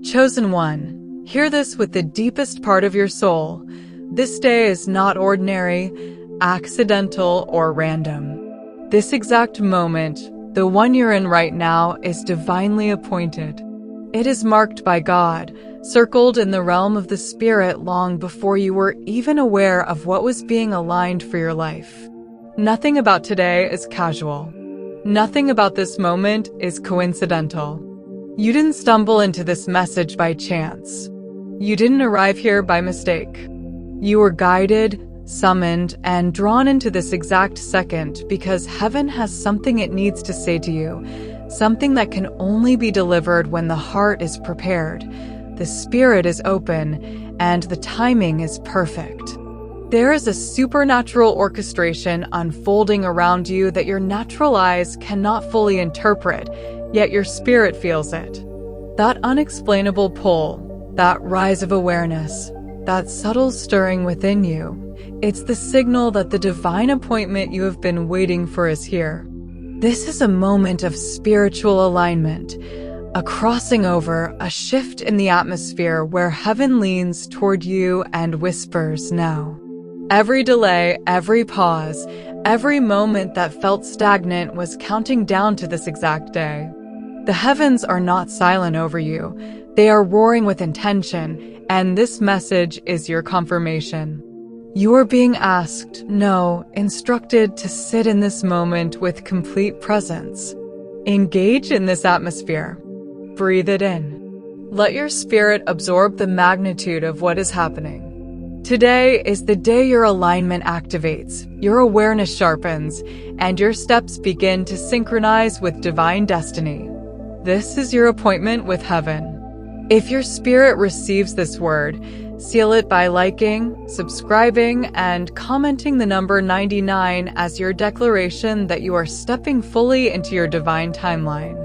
Chosen one, hear this with the deepest part of your soul. This day is not ordinary, accidental, or random. This exact moment, the one you're in right now, is divinely appointed. It is marked by God, circled in the realm of the Spirit long before you were even aware of what was being aligned for your life. Nothing about today is casual. Nothing about this moment is coincidental. You didn't stumble into this message by chance. You didn't arrive here by mistake. You were guided, summoned, and drawn into this exact second because heaven has something it needs to say to you, something that can only be delivered when the heart is prepared, the spirit is open, and the timing is perfect. There is a supernatural orchestration unfolding around you that your natural eyes cannot fully interpret, yet your spirit feels it. That unexplainable pull, that rise of awareness, that subtle stirring within you, it's the signal that the divine appointment you have been waiting for is here. This is a moment of spiritual alignment, a crossing over, a shift in the atmosphere where heaven leans toward you and whispers now. Every delay, every pause, every moment that felt stagnant was counting down to this exact day. The heavens are not silent over you. They are roaring with intention, and this message is your confirmation. You are being asked, no, instructed to sit in this moment with complete presence. Engage in this atmosphere. Breathe it in. Let your spirit absorb the magnitude of what is happening. Today is the day your alignment activates, your awareness sharpens, and your steps begin to synchronize with divine destiny. This is your appointment with heaven. If your spirit receives this word, seal it by liking, subscribing, and commenting the number 99 as your declaration that you are stepping fully into your divine timeline.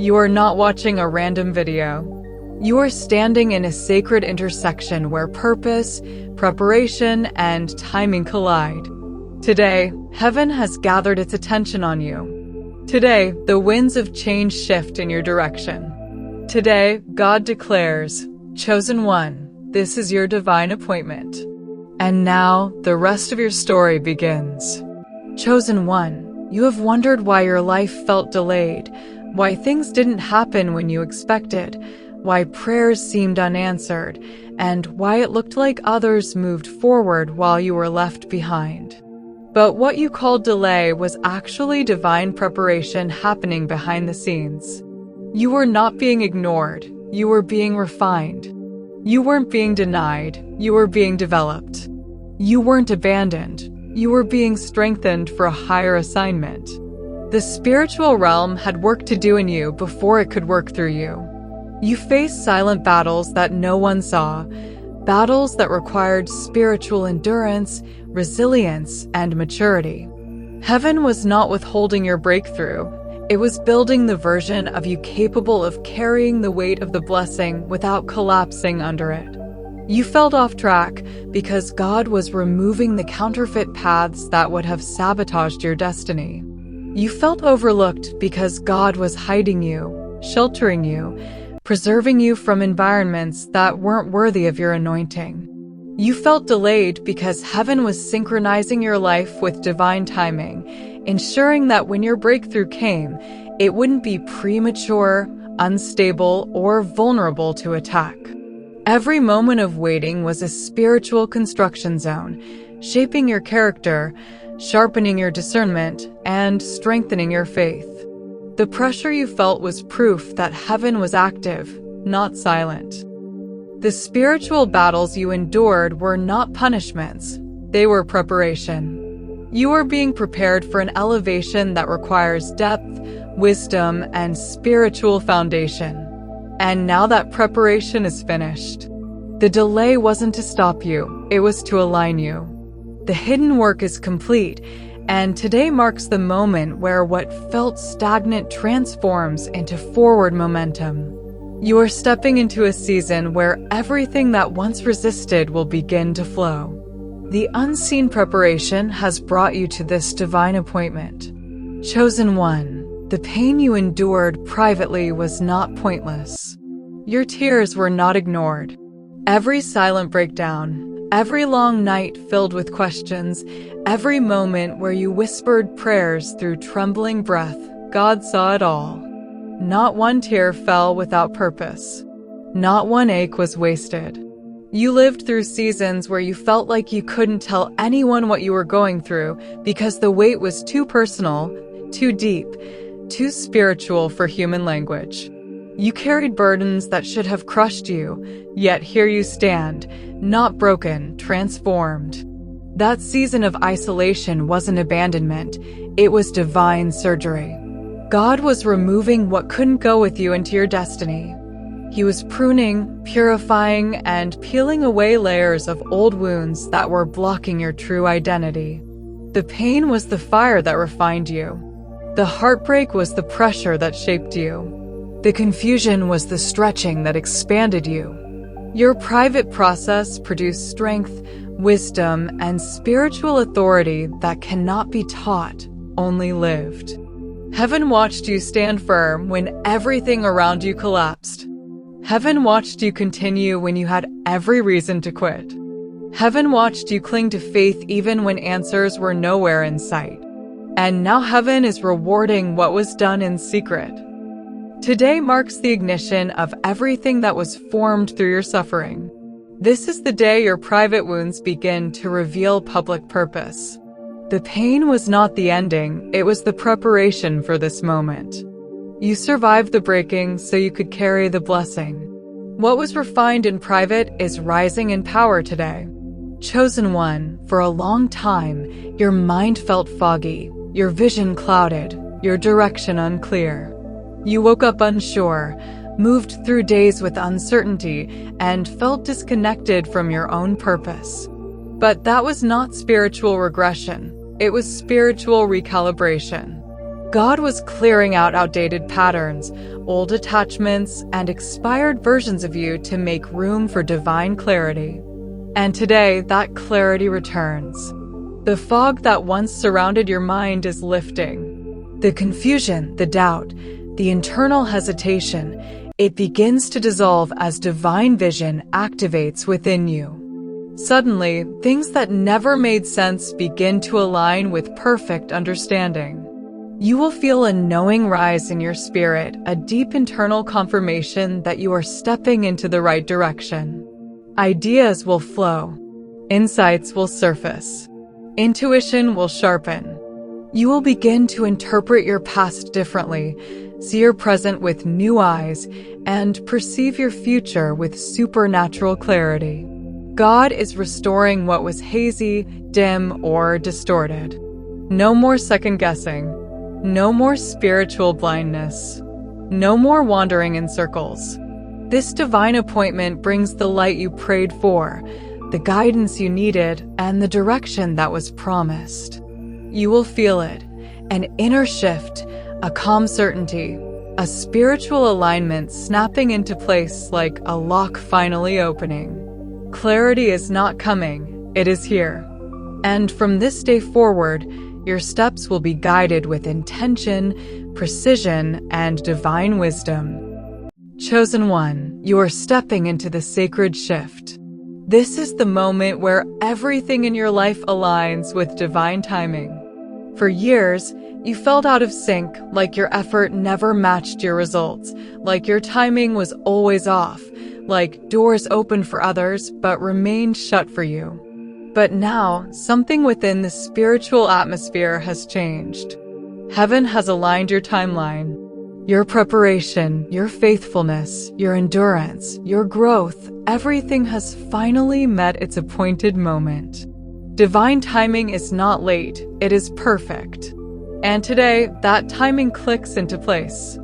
You are not watching a random video. You are standing in a sacred intersection where purpose, preparation, and timing collide. Today, heaven has gathered its attention on you. Today, the winds of change shift in your direction. Today, God declares, Chosen one, this is your divine appointment. And now, the rest of your story begins. Chosen one, you have wondered why your life felt delayed, why things didn't happen when you expected, why prayers seemed unanswered, and why it looked like others moved forward while you were left behind. But what you called delay was actually divine preparation happening behind the scenes. You were not being ignored, you were being refined. You weren't being denied, you were being developed. You weren't abandoned, you were being strengthened for a higher assignment. The spiritual realm had work to do in you before it could work through you. You faced silent battles that no one saw, battles that required spiritual endurance, resilience, and maturity. Heaven was not withholding your breakthrough. It was building the version of you capable of carrying the weight of the blessing without collapsing under it. You felt off track because God was removing the counterfeit paths that would have sabotaged your destiny. You felt overlooked because God was hiding you, sheltering you, preserving you from environments that weren't worthy of your anointing. You felt delayed because heaven was synchronizing your life with divine timing, ensuring that when your breakthrough came, it wouldn't be premature, unstable, or vulnerable to attack. Every moment of waiting was a spiritual construction zone, shaping your character, sharpening your discernment, and strengthening your faith. The pressure you felt was proof that heaven was active, not silent. The spiritual battles you endured were not punishments, they were preparation. You are being prepared for an elevation that requires depth, wisdom, and spiritual foundation. And now that preparation is finished. The delay wasn't to stop you, it was to align you. The hidden work is complete, and today marks the moment where what felt stagnant transforms into forward momentum. You are stepping into a season where everything that once resisted will begin to flow. The unseen preparation has brought you to this divine appointment. Chosen one, the pain you endured privately was not pointless. Your tears were not ignored. Every silent breakdown, every long night filled with questions, every moment where you whispered prayers through trembling breath, God saw it all. Not one tear fell without purpose. Not one ache was wasted. You lived through seasons where you felt like you couldn't tell anyone what you were going through because the weight was too personal, too deep, too spiritual for human language. You carried burdens that should have crushed you, yet here you stand, not broken, transformed. That season of isolation wasn't abandonment, it was divine surgery. God was removing what couldn't go with you into your destiny. He was pruning, purifying, and peeling away layers of old wounds that were blocking your true identity. The pain was the fire that refined you. The heartbreak was the pressure that shaped you. The confusion was the stretching that expanded you. Your private process produced strength, wisdom, and spiritual authority that cannot be taught, only lived. Heaven watched you stand firm when everything around you collapsed. Heaven watched you continue when you had every reason to quit. Heaven watched you cling to faith even when answers were nowhere in sight. And now heaven is rewarding what was done in secret. Today marks the ignition of everything that was formed through your suffering. This is the day your private wounds begin to reveal public purpose. The pain was not the ending, it was the preparation for this moment. You survived the breaking so you could carry the blessing. What was refined in private is rising in power today. Chosen one, for a long time, your mind felt foggy, your vision clouded, your direction unclear. You woke up unsure, moved through days with uncertainty, and felt disconnected from your own purpose. But that was not spiritual regression, it was spiritual recalibration. God was clearing out outdated patterns, old attachments, and expired versions of you to make room for divine clarity. And today, that clarity returns. The fog that once surrounded your mind is lifting. The confusion, the doubt, the internal hesitation, it begins to dissolve as divine vision activates within you. Suddenly, things that never made sense begin to align with perfect understanding. You will feel a knowing rise in your spirit, a deep internal confirmation that you are stepping into the right direction. Ideas will flow. Insights will surface. Intuition will sharpen. You will begin to interpret your past differently, see your present with new eyes, and perceive your future with supernatural clarity. God is restoring what was hazy, dim, or distorted. No more second guessing. No more spiritual blindness. No more wandering in circles. This divine appointment brings the light you prayed for, the guidance you needed, and the direction that was promised. You will feel it, an inner shift, a calm certainty, a spiritual alignment snapping into place like a lock finally opening. Clarity is not coming, it is here. And from this day forward, your steps will be guided with intention, precision, and divine wisdom. Chosen one, you are stepping into the sacred shift. This is the moment where everything in your life aligns with divine timing. For years, you felt out of sync, like your effort never matched your results, like your timing was always off, like doors opened for others but remained shut for you. But now, something within the spiritual atmosphere has changed. Heaven has aligned your timeline. Your preparation, your faithfulness, your endurance, your growth, everything has finally met its appointed moment. Divine timing is not late, it is perfect. And today, that timing clicks into place.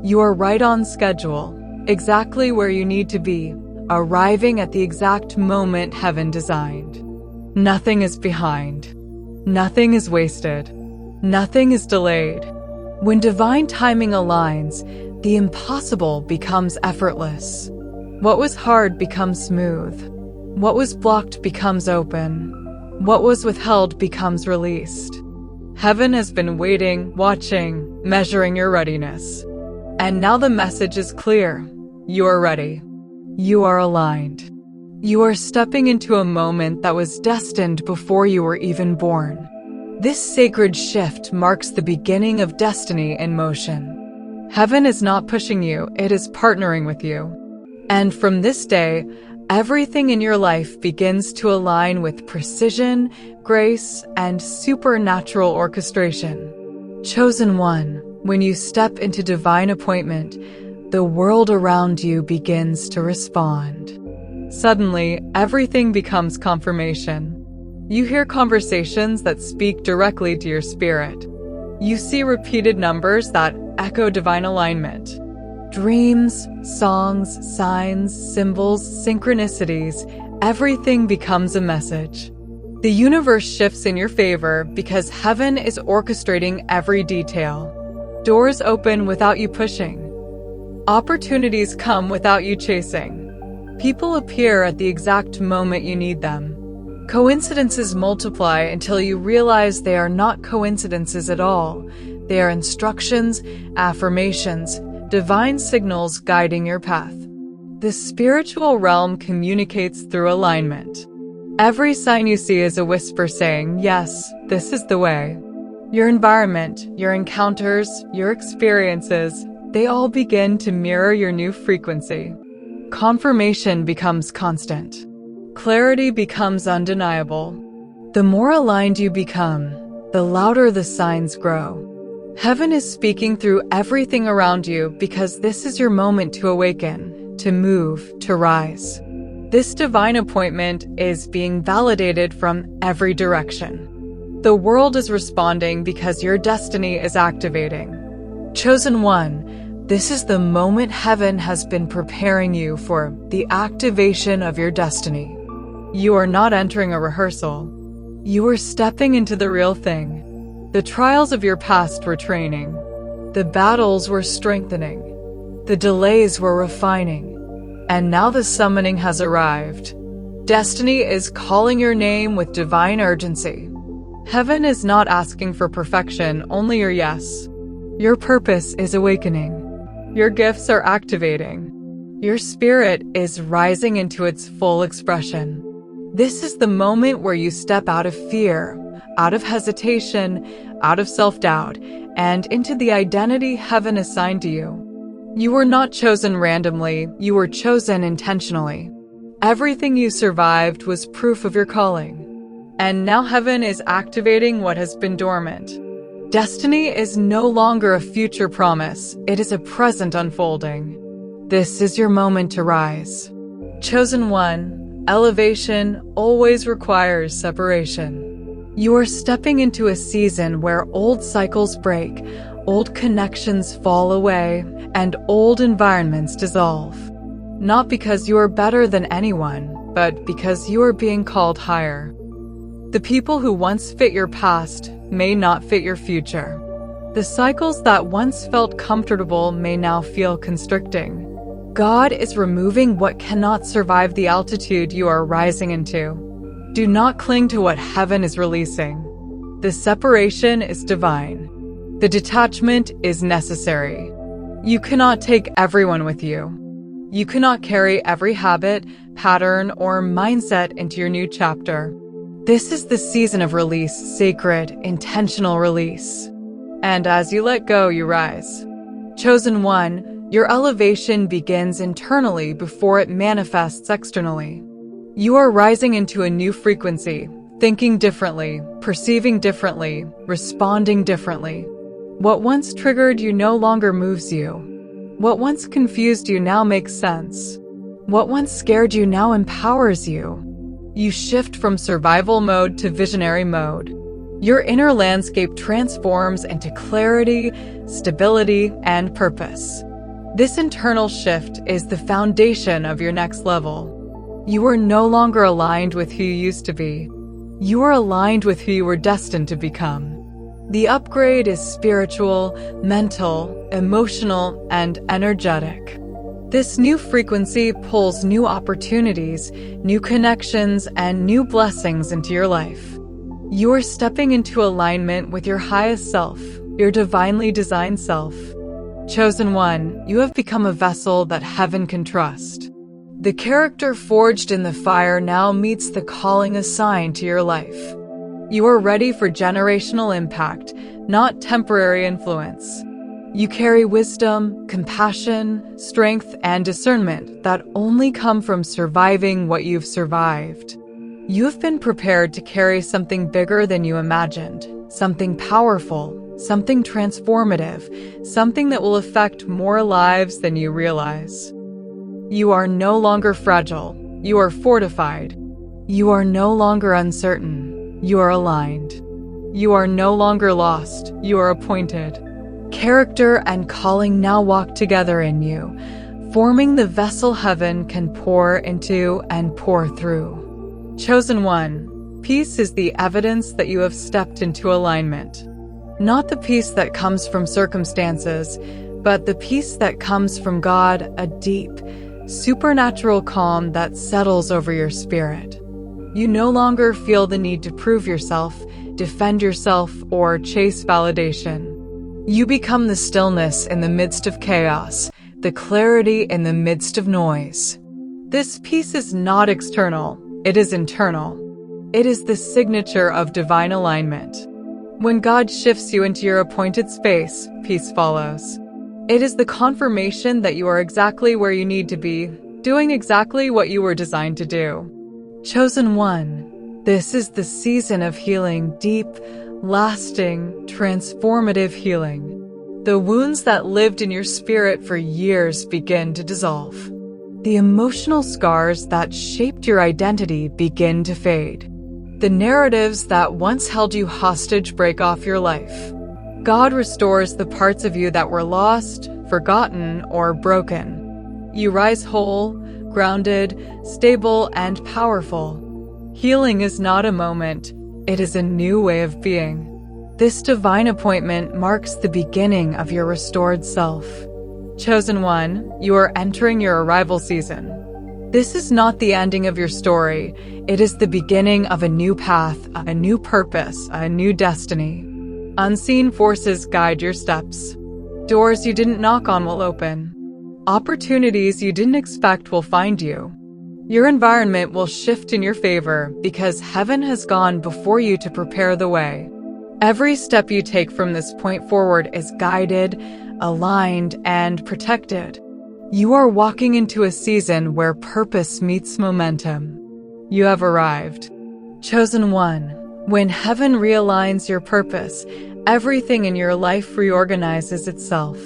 You are right on schedule, exactly where you need to be, arriving at the exact moment heaven designed. Nothing is behind. Nothing is wasted. Nothing is delayed. When divine timing aligns, the impossible becomes effortless. What was hard becomes smooth. What was blocked becomes open. What was withheld becomes released. Heaven has been waiting, watching, measuring your readiness. And now the message is clear. You are ready. You are aligned. You are stepping into a moment that was destined before you were even born. This sacred shift marks the beginning of destiny in motion. Heaven is not pushing you, it is partnering with you. And from this day, everything in your life begins to align with precision, grace, and supernatural orchestration. Chosen one, when you step into divine appointment, the world around you begins to respond. Suddenly, everything becomes confirmation. You hear conversations that speak directly to your spirit. You see repeated numbers that echo divine alignment. Dreams, songs, signs, symbols, synchronicities, everything becomes a message. The universe shifts in your favor because heaven is orchestrating every detail. Doors open without you pushing. Opportunities come without you chasing. People appear at the exact moment you need them. Coincidences multiply until you realize they are not coincidences at all. They are instructions, affirmations, divine signals guiding your path. The spiritual realm communicates through alignment. Every sign you see is a whisper saying, yes, this is the way. Your environment, your encounters, your experiences, they all begin to mirror your new frequency. Confirmation becomes constant. Clarity becomes undeniable. The more aligned you become, the louder the signs grow. Heaven is speaking through everything around you because this is your moment to awaken, to move, to rise. This divine appointment is being validated from every direction. The world is responding because your destiny is activating. Chosen one, this is the moment heaven has been preparing you for the activation of your destiny. You are not entering a rehearsal. You are stepping into the real thing. The trials of your past were training. The battles were strengthening. The delays were refining. And now the summoning has arrived. Destiny is calling your name with divine urgency. Heaven is not asking for perfection, only your yes. Your purpose is awakening. Your gifts are activating. Your spirit is rising into its full expression. This is the moment where you step out of fear, out of hesitation, out of self-doubt, and into the identity heaven assigned to you. You were not chosen randomly, you were chosen intentionally. Everything you survived was proof of your calling. And now heaven is activating what has been dormant. Destiny is no longer a future promise, it is a present unfolding. This is your moment to rise. Chosen one, elevation always requires separation. You are stepping into a season where old cycles break, old connections fall away, and old environments dissolve. Not because you are better than anyone, but because you are being called higher. The people who once fit your past may not fit your future. The cycles that once felt comfortable may now feel constricting. God is removing what cannot survive the altitude you are rising into. Do not cling to what heaven is releasing. The separation is divine. The detachment is necessary. You cannot take everyone with you. You cannot carry every habit, pattern, or mindset into your new chapter. This is the season of release, sacred, intentional release. And as you let go, you rise. Chosen one, your elevation begins internally before it manifests externally. You are rising into a new frequency, thinking differently, perceiving differently, responding differently. What once triggered you no longer moves you. What once confused you now makes sense. What once scared you now empowers you. You shift from survival mode to visionary mode. Your inner landscape transforms into clarity, stability, and purpose. This internal shift is the foundation of your next level. You are no longer aligned with who you used to be. You are aligned with who you were destined to become. The upgrade is spiritual, mental, emotional, and energetic. This new frequency pulls new opportunities, new connections, and new blessings into your life. You are stepping into alignment with your highest self, your divinely designed self. Chosen one, you have become a vessel that heaven can trust. The character forged in the fire now meets the calling assigned to your life. You are ready for generational impact, not temporary influence. You carry wisdom, compassion, strength, and discernment that only come from surviving what you've survived. You have been prepared to carry something bigger than you imagined, something powerful, something transformative, something that will affect more lives than you realize. You are no longer fragile. You are fortified. You are no longer uncertain. You are aligned. You are no longer lost. You are appointed. Character and calling now walk together in you, forming the vessel heaven can pour into and pour through. Chosen one, peace is the evidence that you have stepped into alignment. Not the peace that comes from circumstances, but the peace that comes from God, a deep, supernatural calm that settles over your spirit. You no longer feel the need to prove yourself, defend yourself, or chase validation. You become the stillness in the midst of chaos, the clarity in the midst of noise. This peace is not external, it is internal. It is the signature of divine alignment. When God shifts you into your appointed space, peace follows. It is the confirmation that you are exactly where you need to be, doing exactly what you were designed to do. Chosen one, this is the season of healing, deep, lasting, transformative healing. The wounds that lived in your spirit for years begin to dissolve. The emotional scars that shaped your identity begin to fade. The narratives that once held you hostage break off your life. God restores the parts of you that were lost, forgotten, or broken. You rise whole, grounded, stable, and powerful. Healing is not a moment, it is a new way of being. This divine appointment marks the beginning of your restored self. Chosen one, you are entering your arrival season. This is not the ending of your story, it is the beginning of a new path, a new purpose, a new destiny. Unseen forces guide your steps. Doors you didn't knock on will open. Opportunities you didn't expect will find you. Your environment will shift in your favor because heaven has gone before you to prepare the way. Every step you take from this point forward is guided, aligned, and protected. You are walking into a season where purpose meets momentum. You have arrived. Chosen one, when heaven realigns your purpose, everything in your life reorganizes itself.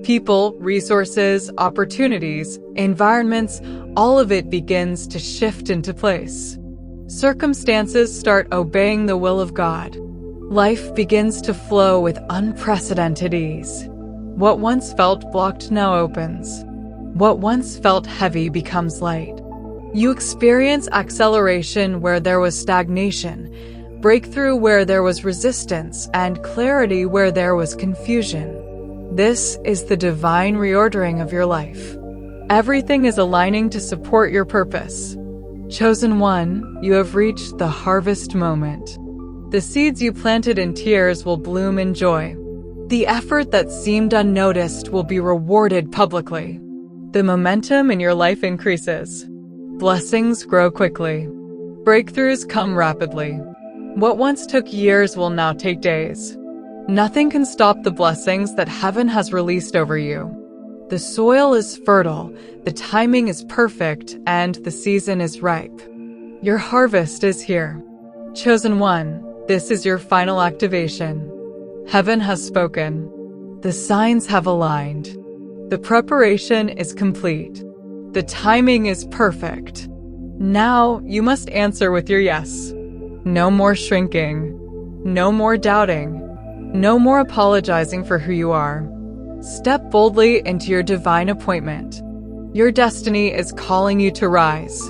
People, resources, opportunities, environments, all of it begins to shift into place. Circumstances start obeying the will of God. Life begins to flow with unprecedented ease. What once felt blocked now opens. What once felt heavy becomes light. You experience acceleration where there was stagnation, breakthrough where there was resistance, and clarity where there was confusion. This is the divine reordering of your life. Everything is aligning to support your purpose. Chosen one, you have reached the harvest moment. The seeds you planted in tears will bloom in joy. The effort that seemed unnoticed will be rewarded publicly. The momentum in your life increases. Blessings grow quickly. Breakthroughs come rapidly. What once took years will now take days. Nothing can stop the blessings that heaven has released over you. The soil is fertile, the timing is perfect, and the season is ripe. Your harvest is here. Chosen one, this is your final activation. Heaven has spoken. The signs have aligned. The preparation is complete. The timing is perfect. Now you must answer with your yes. No more shrinking. No more doubting. No more apologizing for who you are. Step boldly into your divine appointment. Your destiny is calling you to rise.